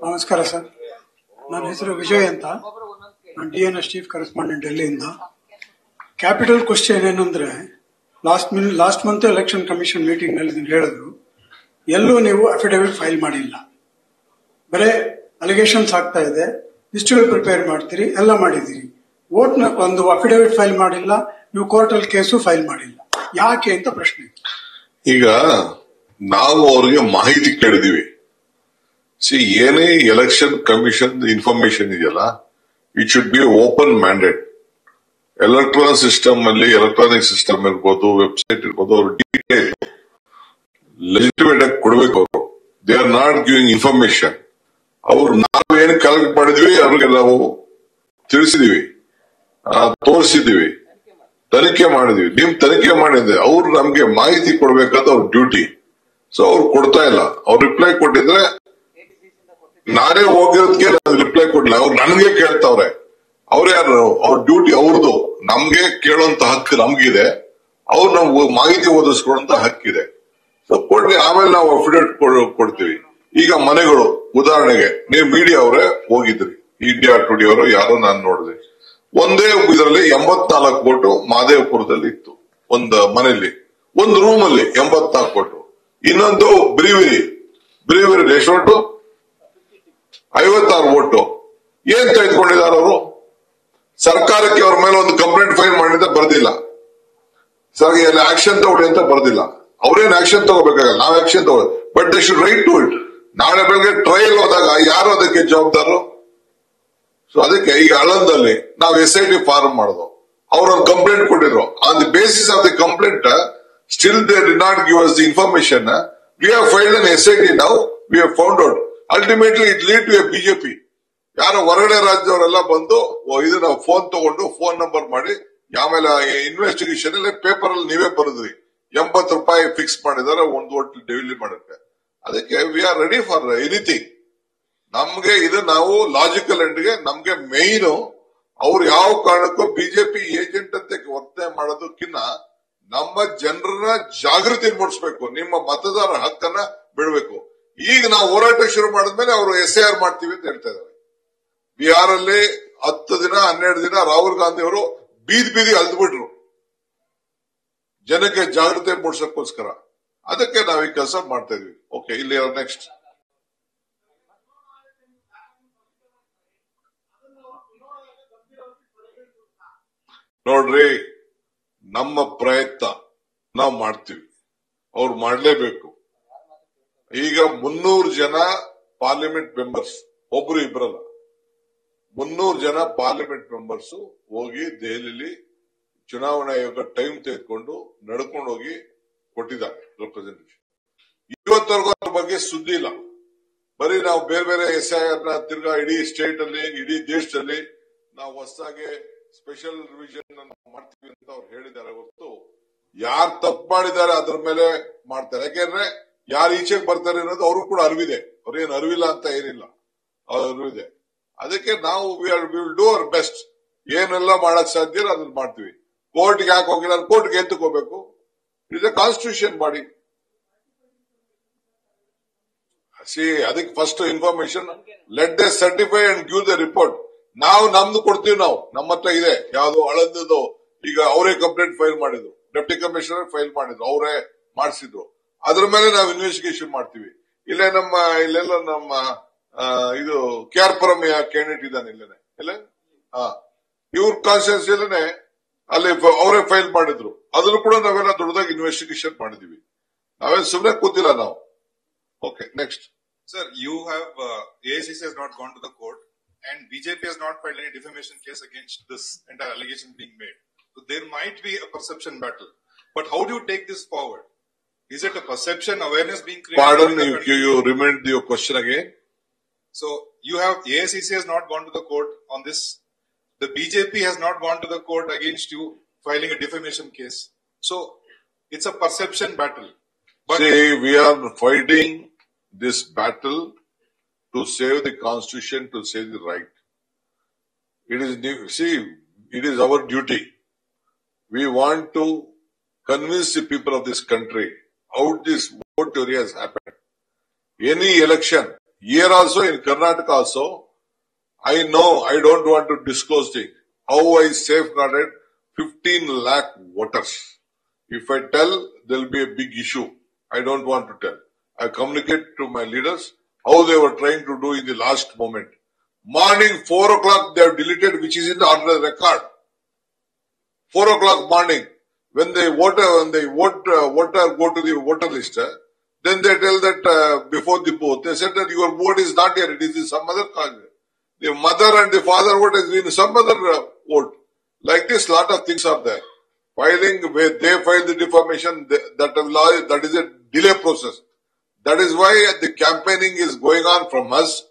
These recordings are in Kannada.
ನಮಸ್ಕಾರ ಸರ್, ನನ್ನ ಹೆಸರು ವಿಜಯ್ ಅಂತ. ನಾನು DNS ಚೀಫ್ ಕರೆಸ್ಪಾಂಡೆಂಟ್ ಡೆಲ್ಲಿಯಿಂದ. ಕ್ಯಾಪಿಟಲ್ ಕ್ವಶನ್ ಏನಂದ್ರೆ, last month election commission meeting ನಲ್ಲಿ ಹೇಳಿದ್ರು, ಎಲ್ಲೂ ನೀವು ಅಫಿಡವಿಟ್ ಫೈಲ್ ಮಾಡಿಲ್ಲ, ಬರೇ ಅಲಿಗೇಷನ್ಸ್ ಆಗ್ತಾ ಇದೆ, ಲಿಸ್ಟ್ಗಳು ಪ್ರಿಪೇರ್ ಮಾಡ್ತೀರಿ, ಎಲ್ಲ ಮಾಡಿದಿರಿ, ವೋಟ್ನ ಒಂದು ಅಫಿಡವಿಟ್ ಫೈಲ್ ಮಾಡಿಲ್ಲ, ನೀವು ಕೋರ್ಟಲ್ ಕೇಸು ಫೈಲ್ ಮಾಡಿಲ್ಲ, ಯಾಕೆ ಅಂತ ಪ್ರಶ್ನೆ. ಈಗ ನಾವು ಅವ್ರಿಗೆ ಮಾಹಿತಿ ಕೇಳಿದೀವಿ. ಏನೇ ಎಲೆಕ್ಷನ್ ಕಮಿಷನ್ ಇನ್ಫಾರ್ಮೇಶನ್ ಇದೆಯಲ್ಲ, it should be open mandate. Electronic system ಇರ್ಬೋದು, ವೆಬ್ಸೈಟ್ ಇರ್ಬೋದು, ಅವ್ರು ಡೀಟೇಲ್ ಲೆಜಿಟಿಮೇಟ್ ಆಗಿ ಕೊಡಬೇಕು. ಅವರು they are not giving information. ಅವ್ರು ನಾವೇನು ಕಲೆಕ್ಟ್ ಮಾಡಿದ್ವಿ ಅವ್ರಿಗೆ ನಾವು ತಿಳಿಸಿದೀವಿ, ತೋರಿಸಿದೀವಿ, ತನಿಖೆ ಮಾಡಿದ್ವಿ. ನಿಮ್ ತನಿಖೆ ಮಾಡಿದ್ರೆ ಅವ್ರು ನಮ್ಗೆ ಮಾಹಿತಿ ಕೊಡ್ಬೇಕಾದ ಅವ್ರ ಡ್ಯೂಟಿ. ಸೊ ಅವ್ರು ಕೊಡ್ತಾ ಇಲ್ಲ. ಅವ್ರು ರಿಪ್ಲೈ ಕೊಟ್ಟಿದ್ರೆ ನಾನೇ ಹೋಗಿರೋದಕ್ಕೆ ರಿಪ್ಲೈ ಕೊಡ್ಲಿಲ್ಲ. ಅವ್ರು ನನಗೆ ಕೇಳ್ತಾವ್ರೆ. ಅವ್ರು ಯಾರು? ಅವ್ರ ಡ್ಯೂಟಿ ಅವ್ರದ್ದು. ನಮ್ಗೆ ಕೇಳುವಂತ ಹಕ್ಕು ನಮ್ಗಿದೆ, ಅವ್ರು ನಾವು ಮಾಹಿತಿ ಓದಿಸ್ಕೊಡುವಂತ ಹಕ್ಕಿದೆ. ಸೊ ಕೊಡ್ಲಿ, ಆಮೇಲೆ ನಾವು ಅಫಿಡೇಟ್ ಕೊಡ್ತೀವಿ. ಈಗ ಮನೆಗಳು ಉದಾಹರಣೆಗೆ, ನೀವು ಮೀಡಿಯಾ ಅವರೇ ಹೋಗಿದ್ರಿ, ಇಂಡಿಯಾ ಟುಡೇ ಅವರು ಯಾರೋ ನಾನು ನೋಡಿದೆ, ಒಂದೇ ಇದರಲ್ಲಿ 84 ವೋಟು ಮಹದೇವಪುರದಲ್ಲಿ ಇತ್ತು. ಒಂದು ಮನೆಯಲ್ಲಿ, ಒಂದು ರೂಮ್ ಅಲ್ಲಿ 84 ವೋಟು. ಇನ್ನೊಂದು ಬ್ರೀವಿರಿ ಎಷ್ಟು ವೋಟು? 56 ವೋಟು. ಏನ್ ತೆಗೆದುಕೊಂಡಿದ್ದಾರೆ ಅವರು? ಸರ್ಕಾರಕ್ಕೆ ಅವ್ರ ಮೇಲೆ ಒಂದು ಕಂಪ್ಲೇಂಟ್ ಫೈಲ್ ಮಾಡಿದ್ರೆ ಬರ್ದಿಲ್ಲ, ಸರ್ ಆಕ್ಷನ್ ತಗೊಳ್ಳಿ ಅಂತ ಬರ್ದಿಲ್ಲ. ಅವ್ರೇನ್ ಆಕ್ಷನ್ ತಗೋಬೇಕಾಗಲ್ಲ, ನಾವ್ ಆಕ್ಷನ್ ತಗೋದು, but they should write to it. ನಾಳೆ ಬೆಳಗ್ಗೆ ಟ್ರಯಲ್ ಹೋದಾಗ ಯಾರು ಅದಕ್ಕೆ ಜವಾಬ್ದಾರರು? ಸೊ ಅದಕ್ಕೆ ಈಗ ಆಳಂದಲ್ಲಿ ನಾವು SIT ಫಾರ್ಮ್ ಮಾಡಿದ್ವು. ಅವ್ರೊಂದು ಕಂಪ್ಲೇಂಟ್ ಕೊಟ್ಟಿದ್ರು. On the basis of the complaint, still they did not give us the information. We have filed an SIT now, we have found out. Ultimately it lead to a BJP. ಯಾರೋ ಹೊರಗಡೆ ರಾಜ್ಯದವರೆಲ್ಲ ಬಂದು ಇದನ್ನ ಫೋನ್ ತಗೊಂಡು ಫೋನ್ ನಂಬರ್ ಮಾಡಿ, ಆಮೇಲೆ ಇನ್ವೆಸ್ಟಿಗೇಷನ್ ಅಲ್ಲಿ ಪೇಪರ್ ಅಲ್ಲಿ ನೀವೇ ಬರೆದ್ರಿ, 80 ರೂಪಾಯಿ ಫಿಕ್ಸ್ ಮಾಡಿದಾರೆ ಒಂದು ಓಟ್ ಡೆಲಿವರಿ ಮಾಡಕ್ಕೆ. ಅದಕ್ಕೆ we are ready for anything. ನಮ್ಗೆ ಇದು ನಾವು ಲಾಜಿಕಲ್ ಎಂಡ್ಗೆ ನಮ್ಗೆ ಮೇನ್ ಅವ್ರು ಯಾವ ಕಾರಣಕ್ಕೂ ಬಿಜೆಪಿ ಏಜೆಂಟ್ ಅಂತ ವರ್ತನೆ ಮಾಡೋದಕ್ಕಿಂತ ನಮ್ಮ ಜನರನ್ನ ಜಾಗೃತಿ ಮೂಡಿಸಬೇಕು, ನಿಮ್ಮ ಮತದಾರ ಹಕ್ಕನ್ನ ಬಿಡಬೇಕು. ಈಗ ನಾವು ಹೋರಾಟ ಶುರು ಮಾಡಿದ್ಮೇಲೆ ಅವರು SIR ಮಾಡ್ತೀವಿ ಅಂತ ಹೇಳ್ತಾ ಇದ್ದಾರೆ. ಬಿಹಾರ್ ಅಲ್ಲಿ 10 ದಿನ 12 ದಿನ ರಾಹುಲ್ ಗಾಂಧಿ ಅವರು ಬೀದಿ ಅಲ್ದ್ಬಿಟ್ರು ಜನಕ್ಕೆ ಜಾಗೃತಿ ಮೂಡಿಸೋಕ್ಕೋಸ್ಕರ. ಅದಕ್ಕೆ ನಾವು ಈ ಕೆಲಸ ಮಾಡ್ತಾ ಇದೀವಿ. ಓಕೆ, ಇಲ್ಲಿ ನೆಕ್ಸ್ಟ್ ನೋಡ್ರಿ, ನಮ್ಮ ಪ್ರಯತ್ನ ನಾವು ಮಾಡ್ತೀವಿ, ಅವ್ರು ಮಾಡ್ಲೇಬೇಕು. ಈಗ 300 ಜನ ಪಾರ್ಲಿಮೆಂಟ್ ಮೆಂಬರ್ಸ್, ಒಬ್ರು ಇಬ್ಬರಲ್ಲ, 300 ಜನ ಪಾರ್ಲಿಮೆಂಟ್ ಮೆಂಬರ್ಸ್ ಹೋಗಿ ದೆಹಲಿಯಲ್ಲಿ ಚುನಾವಣಾ ಆಯೋಗ ಟೈಮ್ ತೆಗೆದುಕೊಂಡು ನಡ್ಕೊಂಡು ಹೋಗಿ ಕೊಟ್ಟಿದ್ದಾರೆ ರೆಪ್ರೆಸೆಂಟೇಷನ್. ಇವತ್ತವರೆಗೂ ಅದ್ರ ಬಗ್ಗೆ ಸುದ್ದಿ ಇಲ್ಲ. ಬರೀ ನಾವು ಬೇರೆ SIR ನ ತಿರ್ಗಾ ಇಡೀ ಸ್ಟೇಟ್ ಅಲ್ಲಿ, ಇಡೀ ದೇಶದಲ್ಲಿ ನಾವು ಹೊಸದಾಗಿ ಸ್ಪೆಷಲ್ ರಿವಿಷನ್ ಮಾಡ್ತೀವಿ ಅಂತ ಅವ್ರು ಹೇಳಿದ್ದಾರೆ ಹೊರತು ಯಾರು ತಪ್ಪು ಮಾಡಿದ್ದಾರೆ ಅದ್ರ ಮೇಲೆ ಮಾಡ್ತಾರೆ. ಯಾಕೆಂದ್ರೆ ಯಾರು ಈಚೆಗೆ ಬರ್ತಾರೆ ಅನ್ನೋದು ಅವ್ರಿಗೂ ಕೂಡ ಅರಿವಿದೆ. ಅವ್ರೇನು ಅರಿವಿಲ್ಲ ಅಂತ ಏನಿಲ್ಲ, ಅರಿವಿದೆ. ಅದಕ್ಕೆ ನಾವು ವಿಲ್ ಡೂ ಅವರ್ ಬೆಸ್ಟ್. ಏನೆಲ್ಲ ಮಾಡಕ್ ಸಾಧ್ಯ ಅದನ್ನ ಮಾಡ್ತೀವಿ. ಕೋರ್ಟ್ಗೆ ಯಾಕೆ ಹೋಗಿಲ್ಲ? ಕೋರ್ಟ್ಗೆ ಎಂತಕ್ಕೆ ಹೋಗ್ಬೇಕು? It is a constitution body. ಅದಕ್ಕೆ first information let they certify and give the report. ನಾವು ನಮ್ದು ಕೊಡ್ತೀವಿ. ನಾವು ನಮ್ಮ ಹತ್ರ ಇದೆ, ಯಾವ್ದು ಹಳಂದದು. ಈಗ ಅವರೇ ಕಂಪ್ಲೇಂಟ್ ಫೈಲ್ ಮಾಡಿದ್ರು, ಡೆಪ್ಟಿ ಕಮಿಷನರ್ ಫೈಲ್ ಮಾಡಿದ್ರು, ಅವರೇ ಮಾಡಿಸಿದ್ರು. ಅದ್ರ ಮೇಲೆ ನಾವು ಇನ್ವೆಸ್ಟಿಗೇಷನ್ ಮಾಡ್ತೀವಿ. ಇಲ್ಲೆಲ್ಲ ನಮ್ಮ ಇದು KR ಪರಮಯ್ಯ ಕ್ಯಾಂಡಿಡೇಟ್ ಇದ್ದಾನೆ ಇಲ್ಲೇನೆ, ಇವ್ರ ಕಾನ್ಸ್ಟಿಟ್ಯೂನ್ಸಿಯಲ್ಲೇ ಅಲ್ಲಿ ಅವರೇ ಫೈಲ್ ಮಾಡಿದ್ರು. ಅದ್ರೂ ಕೂಡ ನಾವೆಲ್ಲ ದೊಡ್ಡದಾಗಿ ಇನ್ವೆಸ್ಟಿಗೇಷನ್ ಮಾಡಿದೀವಿ. ನಾವೇನ್ ಸುಮ್ಮನೆ ಕೂತಿಲ್ಲ ನಾವು. Okay, next. Sir, you have AICC has not gone to the court and BJP has not filed any defamation case against this entire allegation being made. So there might be a perception battle. But how do you take this forward? Is it a perception awareness being created? Pardon, you remind your question again. So you have AICC has not gone to the court on this. The BJP has not gone to the court against you filing a defamation case. So it's a perception battle. But see, we are fighting this battle to save the constitution, to save the right. It is our duty. We want to convince the people of this country how this vote has happened. Any election, Here also in Karnataka also, I know I don't want to disclose it. How I safeguarded 15 lakh voters. If I tell, there will be a big issue. I don't want to tell. I communicate to my leaders how they were trying to do in the last moment. Morning 4 o'clock they have deleted, which is in the order record. 4 o'clock morning, when the voter go to the voter list, then they tell that before the vote, they said that your vote is not here, it is in some other country. The mother and the father vote has been in some other vote. Like this, lot of things are there. Filing, where they file the defamation, that is a delay process. That is why the campaigning is going on from us.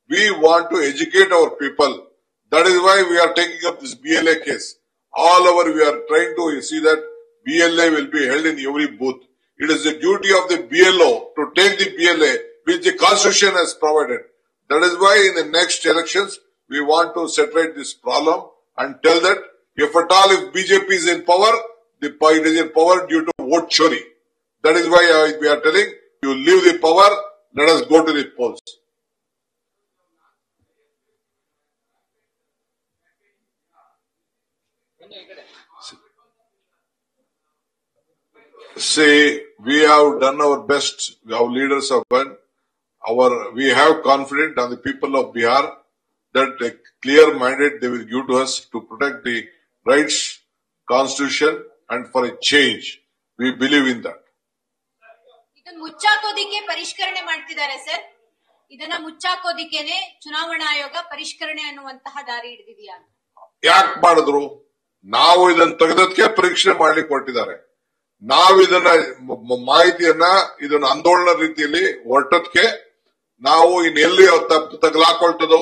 We want to educate our people. That is why we are taking up this BLA case. All over we are trying to see that BLA will be held in every booth. It is the duty of the BLO to take the BLA which the Constitution has provided. That is why in the next elections we want to separate this problem and tell that if at all if BJP is in power, it is in power due to vote chori. That is why we are telling you leave the power, let us go to the polls. Say, we have done our best, our leaders have done. We have confidence on the people of Bihar that a clear mandate they will give to us to protect the rights, constitution and for a change. We believe in that. ಇದನ್ನ ಮುಚ್ಚಾಕೋದಿಕ್ಕೆ ಪರಿಷ್ಕರಣೆ ಮಾಡ್ತಿದ್ದಾರೆ ಸರ್. ಇದನ್ನ ಮುಚ್ಚಾಕೋದಿಕ್ಕೇನೆ ಚುನಾವಣಾ ಆಯೋಗ ಪರಿಷ್ಕರಣೆ ಅನ್ನುವಂತಹ ದಾರಿ ಹಿಡಿದಿದೆಯಾ? ಯಾಕೆ ಮಾಡಿದ್ರು? ನಾವು ಇದನ್ನು ತೆಗೆದಕ್ಕೆ ಪರೀಕ್ಷೆ ಮಾಡ್ಲಿಕ್ಕೆ ಹೊರಟಿದ್ದಾರೆ. ನಾವು ಇದನ್ನ ಮಾಹಿತಿಯನ್ನ ಇದನ್ನ ಆಂದೋಲನ ರೀತಿಯಲ್ಲಿ ಹೊರಟದಕ್ಕೆ ನಾವು ಇನ್ನೆಲ್ಲಿ ತಗಲಾಕೊಳ್ತದೋ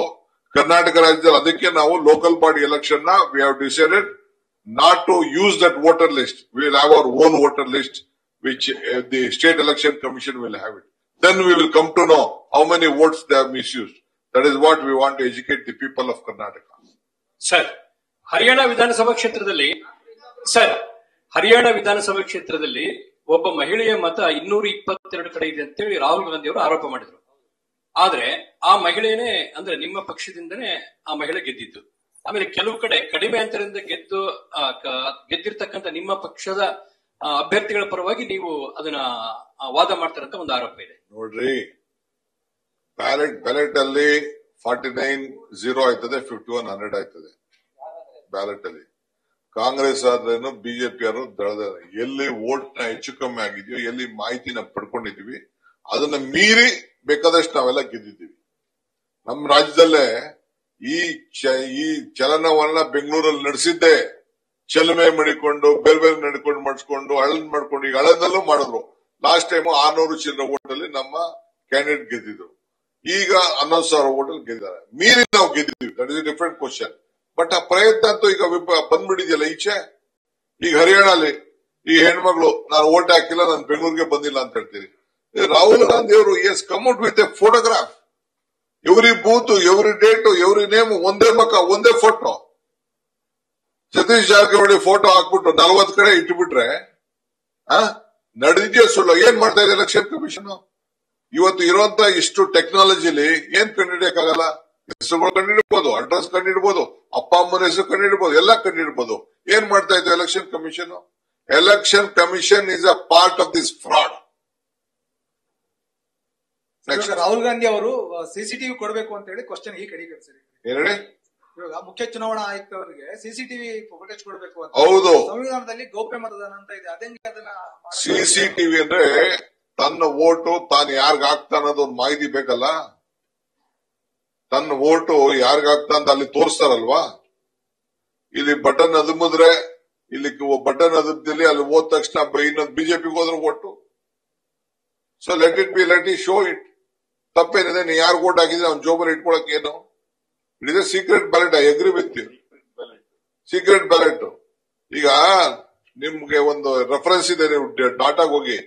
ಕರ್ನಾಟಕ ರಾಜ್ಯದಲ್ಲಿ ಅದಕ್ಕೆ ನಾವು ಲೋಕಲ್ ಬಾಡಿ ಎಲೆಕ್ಷನ್ ನ we have decided not to use that voter list. We will have our own voter list which the state election commission will have it. Then we will come to know how many votes they have misused. That is what we want to educate the people of Karnataka. Sir, Haryana ವಿಧಾನಸಭಾ ಕ್ಷೇತ್ರದಲ್ಲಿ ಒಬ್ಬ ಮಹಿಳೆಯ ಮತ 222 ಕಡೆ ಇದೆ ಅಂತೇಳಿ ರಾಹುಲ್ ಗಾಂಧಿ ಅವರು ಆರೋಪ ಮಾಡಿದ್ರು. ಆದ್ರೆ ಆ ಮಹಿಳೆನೇ ಅಂದ್ರೆ ನಿಮ್ಮ ಪಕ್ಷದಿಂದನೇ ಆ ಮಹಿಳೆ ಗೆದ್ದಿದ್ದು. ಆಮೇಲೆ ಕೆಲವು ಕಡೆ ಕಡಿಮೆ ಅಂತರದಿಂದ ಗೆದ್ದಿರ್ತಕ್ಕಂಥ ನಿಮ್ಮ ಪಕ್ಷದ ಅಭ್ಯರ್ಥಿಗಳ ಪರವಾಗಿ ನೀವು ಅದನ್ನ ವಾದ ಮಾಡ್ತಾರಂತ ಒಂದು ಆರೋಪ ಇದೆ. ನೋಡ್ರಿ, ಬ್ಯಾಲೆಟ್ ಅಲ್ಲಿ 49-0 ಆಯ್ತದೆ, 51-100 ಆಯ್ತದೆ ಬ್ಯಾಲೆಟ್ ಅಲ್ಲಿ. ಕಾಂಗ್ರೆಸ್ ಆದ್ರೇನು ಬಿಜೆಪಿ ಅವರು ಎಲ್ಲಿ ವೋಟ್ ನ ಹೆಚ್ಚು ಕಮ್ಮಿ ಆಗಿದೆಯೋ, ಎಲ್ಲಿ ಮಾಹಿತಿನ ಪಡ್ಕೊಂಡಿದೀವಿ ಅದನ್ನ ಮೀರಿ ಬೇಕಾದಷ್ಟು ನಾವೆಲ್ಲ ಗೆದ್ದಿದ್ದೀವಿ. ನಮ್ಮ ರಾಜ್ಯದಲ್ಲೇ ಈ ಚಲನವಲನ ಬೆಂಗಳೂರಲ್ಲಿ ನಡೆಸಿದ್ದೆ ಚಲಮೆ ಮಾಡಿಕೊಂಡು ಬೇರೆ ಬೇರೆ ನಡ್ಕೊಂಡು ಮಾಡಿಸ್ಕೊಂಡು ಹಳದ್ ಮಾಡ್ಕೊಂಡು ಈಗ ಹಳದಲ್ಲೂ ಮಾಡಿದ್ರು. ಲಾಸ್ಟ್ ಟೈಮ್ 600 ಚಿಲ್ಲರೆ ವೋಟ್ ಅಲ್ಲಿ ನಮ್ಮ ಕ್ಯಾಂಡಿಡೇಟ್ ಗೆದ್ದಿದ್ರು. ಈಗ 11,000 ವೋಟ್ ಅಲ್ಲಿ ಗೆದ್ದಿದ್ದಾರೆ. ಮೀರಿ ನಾವು ಗೆದ್ದಿದ್ದೀವಿ. That is a different question. But ಆ ಪ್ರಯತ್ನ ಅಂತೂ ಈಗ ಬಂದ್ಬಿಟ್ಟಿದೆಯಲ್ಲ ಈಚೆ. ಈಗ ಹರಿಯಾಣಲ್ಲಿ ಈ ಹೆಣ್ಮಗಳು ನಾನು ವೋಟ್ ಹಾಕಿಲ್ಲ, ನಾನು ಬೆಂಗಳೂರಿಗೆ ಬಂದಿಲ್ಲ ಅಂತ ಹೇಳ್ತೀರಿ. ರಾಹುಲ್ ಗಾಂಧಿ ಅವರು has come out with a photograph, every booth, every date, every name, ಒಂದೇ ಮಕ್ಕ, ಒಂದೇ ಫೋಟೋ. ಸತೀಶ್ ಜಾರಕಿಹೊಳಿ ಫೋಟೋ ಹಾಕ್ಬಿಟ್ಟು 40 ಕಡೆ ಇಟ್ಟುಬಿಟ್ರೆ ನಡೆದಿದ್ಯೋ ಸುಳ್ಳು? ಏನ್ ಮಾಡ್ತಾ ಇದೆ ಎಲೆಕ್ಷನ್ ಕಮಿಷನ್? ಇವತ್ತು ಇರುವಂತ ಇಷ್ಟು ಟೆಕ್ನಾಲಜಿಲಿ ಏನ್ ಕಂಡುಹಿಡಿಯಕ್ಕಾಗಲ್ಲ? ಹೆಸರುಗಳು ಕಂಡುಹಿಡಬಹುದು, ಅಡ್ರೆಸ್ ಕಂಡುಹಿಡಬಹುದು, ಅಪ್ಪ ಅಮ್ಮನ ಹೆಸರು ಕಂಡುಹಿಡಬಹುದು, ಎಲ್ಲ ಕಂಡುಹಿಡಬಹುದು. ಏನ್ ಮಾಡ್ತಾ ಇದೆ election commission? Election commission is a part of this fraud. Rahul Gandhi ಅವರು ಸಿಸಿಟಿವಿ ಕೊಡಬೇಕು ಅಂತ ಹೇಳಿ ಕ್ವಶನ್ ಈ ಕಡೆಗೆ ಹೇಳಿ. ಇವಾಗ ಮುಖ್ಯ ಚುನಾವಣಾ ಆಯುಕ್ತ ಅವರಿಗೆ ಸಿಸಿಟಿವಿ ಫುಟೇಜ್ ಕೊಡಬೇಕು ಅಂತ. ಹೌದು, ಸಂವಿಧಾನದಲ್ಲಿ ಗೌಪ್ಯ ಮತದಾನ ಅಂತ ಇದೆ. ಅದಂಗೆ ಅದನ್ನ ಸಿಸಿಟಿವಿ ಅಂದ್ರೆ ತನ್ನ ಓಟು ತಾನು ಯಾರಿಗ ಹಾಕ್ತಾ ಅನ್ನೋದು ಒಂದು ಮಾಹಿತಿ ಬೇಕಲ್ಲ. ತನ್ನ ಓಟು ಯಾರಿಗ ಹಾಕ್ತಾ ಅಂತ ಅಲ್ಲಿ ತೋರಿಸ್ತಾರಲ್ವಾ. ಇಲ್ಲಿ ಬಟನ್ ಅದುಮಿದ್ರೆ ಇಲ್ಲಿ ಬಟನ್ ಅದುಮದಲ್ಲಿ ಅಲ್ಲಿ ಹೋದ ತಕ್ಷಣ ಇನ್ನೊಂದು ಬಿಜೆಪಿಗೆ ಹೋದ್ರೆ vote. So let it show it. ತಪ್ಪೇನಿದೆ? ನೀವು ಯಾರು ಓಟ್ ಹಾಕಿದ್ರೆ ಅವ್ನ ಜೋಬಲ್ಲಿ ಇಟ್ಕೊಳಕ್ ಏನು? It is a secret ballot. I agree with you. Secret ballot. ಈಗ ನಿಮ್ಗೆ ಒಂದು ರೆಫರೆನ್ಸ್ ಇದೆ, ನೀವು ಡಾಟಾಗ್ ಹೋಗಿ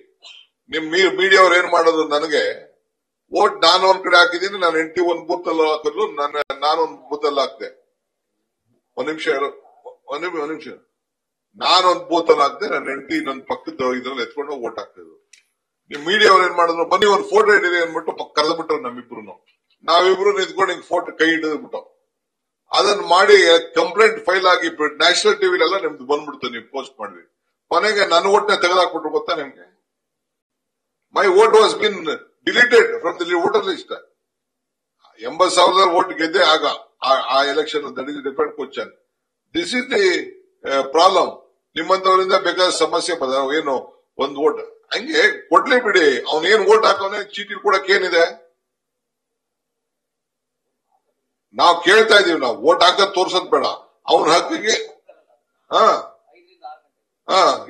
ನಿಮ್ ಮೀಡಿಯಾ ಅವ್ರು ಏನ್ ಮಾಡೋದು, ನನಗೆ ವೋಟ್ ನಾನು ಒಂದ್ ಕಡೆ ಹಾಕಿದ್ದೀನಿ, ನಾನು ಹೆಂಡತಿ ಒಂದ್ ಬೂತ್ ಅಲ್ಲಿ ಹಾಕಿದ್ರು, ನಾನೊಂದ್ ಬೂತ್ ಅಲ್ಲಿ ಹಾಕ್ದೆ. ಒಂದ್ ನಿಮಿಷ ನಾನೊಂದ್ ಬೂತ್ ಅಲ್ಲಿ ಹಾಕ್ದೆ, ನನ್ನ ಹೆಂಡತಿ ನನ್ನ ಪಕ್ಕದ ಇದ್ರಲ್ಲಿ ಎತ್ಕೊಂಡು ವೋಟ್ ಹಾಕ್ತಿದ್ರು. ನಿಮ್ ಮೀಡಿಯಾ ಅವ್ರು ಏನ್ ಮಾಡಿದ್ರು, ಬನ್ನಿ ಒಂದು ಫೋಟೋ ಇಡಿರಿ ಅಂದ್ಬಿಟ್ಟು ಕರೆದ್ಬಿಟ್ರು ನಮ್ಮಿಬ್ರು. ನಾವಿಬ್ರು ನಿಂತ್ಕೊಂಡು ಹಿಂಗ್ ಫೋಟೋ ಕೈ ಹಿಡಿದ್ಬಿಟ್ಟು ಅದನ್ನ ಮಾಡಿ ಕಂಪ್ಲೇಂಟ್ ಫೈಲ್ ಆಗಿ ನ್ಯಾಷನಲ್ ಟಿವಿಲೆಲ್ಲ ನಿಮ್ದು ಬಂದ್ಬಿಡ್ತು. ನೀವು ಪೋಸ್ಟ್ ಮಾಡಿದ್ವಿ. ಕೊನೆಗೆ ನನ್ನ ಓಟ್ನ ತೆಗೆದಾಕ್ಬಿಟ್ರು ಗೊತ್ತಾ ನಿಮ್ಗೆ? My vote was been deleted from the voter list. 80,000 vote ಗೆದ್ದೆ ಆಗ ಆ election. That is different question. This is the problem. ನಿಮ್ಮಂತವರಿಂದ ಬೇಕಾದ ಸಮಸ್ಯೆ ಏನು ಒಂದು ವೋಟ್ ಹಂಗೆ ಕೊಡ್ಲಿ ಬಿಡಿ. ಅವನೇನ್ ವೋಟ್ ಹಾಕೋನೆ ಚೀಟಿ ಕೊಡಕ್ಕೆ ಏನಿದೆ? ನಾವು ಕೇಳ್ತಾ ಇದೀವಿ, ನಾವು ವೋಟ್ ಹಾಕೋದ್ ತೋರ್ಸೋದ್ ಬೇಡ. ಅವನ ಹಕ್ಕಿಗೆ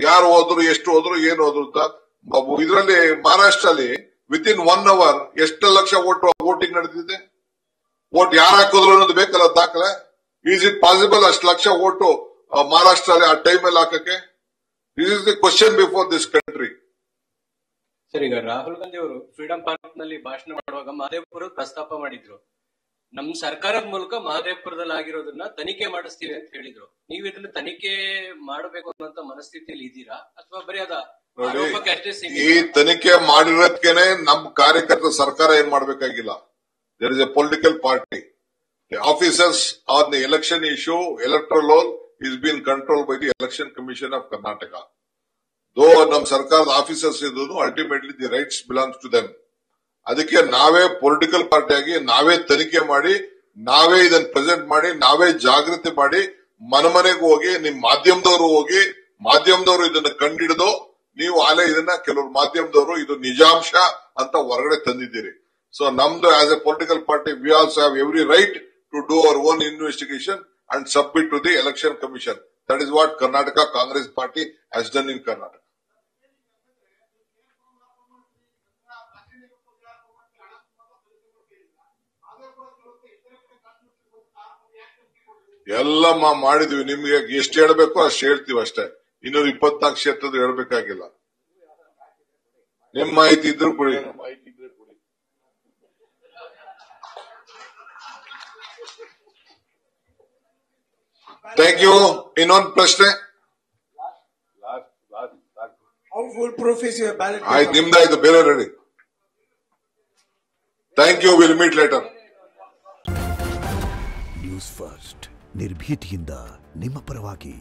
ಯಾರು ಹೋದ್ರು, ಎಷ್ಟು ಹೋದ್ರು, ಏನು ಹೋದ್ರು ಅಂತ. ಇದರಲ್ಲಿ ಮಹಾರಾಷ್ಟ್ರಲ್ಲಿ ವಿತ್ ಇನ್ 1 hour ಎಷ್ಟು ಲಕ್ಷ ವೋಟಿಂಗ್ ನಡೆದಿದೆ. ವೋಟ್ ಯಾರು ಹಾಕಿದ್ರು ಅನ್ನೋದು ಬೇಕಲ್ಲ ದಾಖಲೆ. ಈಸ್ ಇಟ್ ಪಾಸಿಬಲ್ ಅಷ್ಟು ಲಕ್ಷ ವೋಟು ಮಹಾರಾಷ್ಟ್ರಲ್ಲಿ ಆ ಟೈಮಲ್ಲಿ ಹಾಕಕ್ಕೆ? This is the question before this country. Sir, ಈಗ ರಾಹುಲ್ ಗಾಂಧಿ ಅವರು ಫ್ರೀಡಂ ಪಾರ್ಕ್ ನಲ್ಲಿ ಭಾಷಣ ಮಾಡುವಾಗ ಮಹದೇವಪುರ ಪ್ರಸ್ತಾಪ ಮಾಡಿದ್ರು. ನಮ್ ಸರ್ಕಾರದ ಮೂಲಕ ಮಹದೇವಪುರದಲ್ಲಿ ಆಗಿರೋದನ್ನ ತನಿಖೆ ಮಾಡಿಸ್ತೀವಿ ಅಂತ ಹೇಳಿದ್ರು. ನೀವು ಇದನ್ನ ತನಿಖೆ ಮಾಡಬೇಕು ಅನ್ನುವಂತ ಮನಸ್ಥಿತಿಯಲ್ಲಿ ಇದ್ದೀರಾ ಅಥವಾ ಬರೀ ಅದ ಆರೋಪಕ್ಕೆ ಅಷ್ಟೇ ಸೀಮಿತ? ಈ ತನಿಖೆ ಮಾಡಿರೋದಕ್ಕೇನೆ ನಮ್ ಕಾರ್ಯಕರ್ತರ ಸರ್ಕಾರ ಏನ್ ಮಾಡ್ಬೇಕಾಗಿಲ್ಲ. There is a political party. The officers on the election issue, electoral roll is been controlled by the Election Commission of Karnataka. Though ನಮ್ಮ ಸರ್ಕಾರದ ಆಫೀಸರ್ಸ್ ಇದ್ರು, ultimately the rights belongs to them. ಅದಕ್ಕೆ ನಾವೇ ಪೊಲಿಟಿಕಲ್ ಪಾರ್ಟಿಯಾಗಿ ನಾವೇ ತನಿಖೆ ಮಾಡಿ, ನಾವೇ ಇದನ್ನ ಪ್ರೆಸೆಂಟ್ ಮಾಡಿ, ನಾವೇ ಜಾಗೃತಿ ಮಾಡಿ, ಮನೆಗೆ ಹೋಗಿ, ನಿಮ್ ಮಾಧ್ಯಮದವರು ಹೋಗಿ, ಮಾಧ್ಯಮದವರು ಇದನ್ನ ಕಂಡಿಡಿದು, ನೀವು ಆಲೇ ಇದನ್ನ ಕೆಲವರು ಮಾಧ್ಯಮದವರು ಇದು ನಿಜಾಂಶ ಅಂತ ಹೊರಗಡೆ ತಂದಿದ್ದೀರಿ. ಸೊ ನಮ್ದು as a political party we also have every right to do our own investigation and submit to the Election Commission. That is what Karnataka Congress Party has done in Karnataka. ಎಲ್ಲ ಮಾಡಿದ್ವಿ. ನಿಮ್ಗೆ ಎಷ್ಟು ಹೇಳಬೇಕು ಅಷ್ಟು ಹೇಳ್ತೀವಿ ಅಷ್ಟೇ. 224 ಕ್ಷೇತ್ರದ ಹೇಳಬೇಕಾಗಿಲ್ಲ. ನಿಮ್ಮ ಮಾಹಿತಿ ಇದ್ರು ಕೊಡಿ. Thank you. ಇನ್ನೊಂದು ಪ್ರಶ್ನೆ. ಆಯ್ತು, ನಿಮ್ದಾಯ್ತು. ಬೇರೆ ready. Thank you. Will meet later. News first, ನಿರ್ಭೀತಿಯಿಂದ ನಿಮ್ಮ ಪರವಾಗಿ.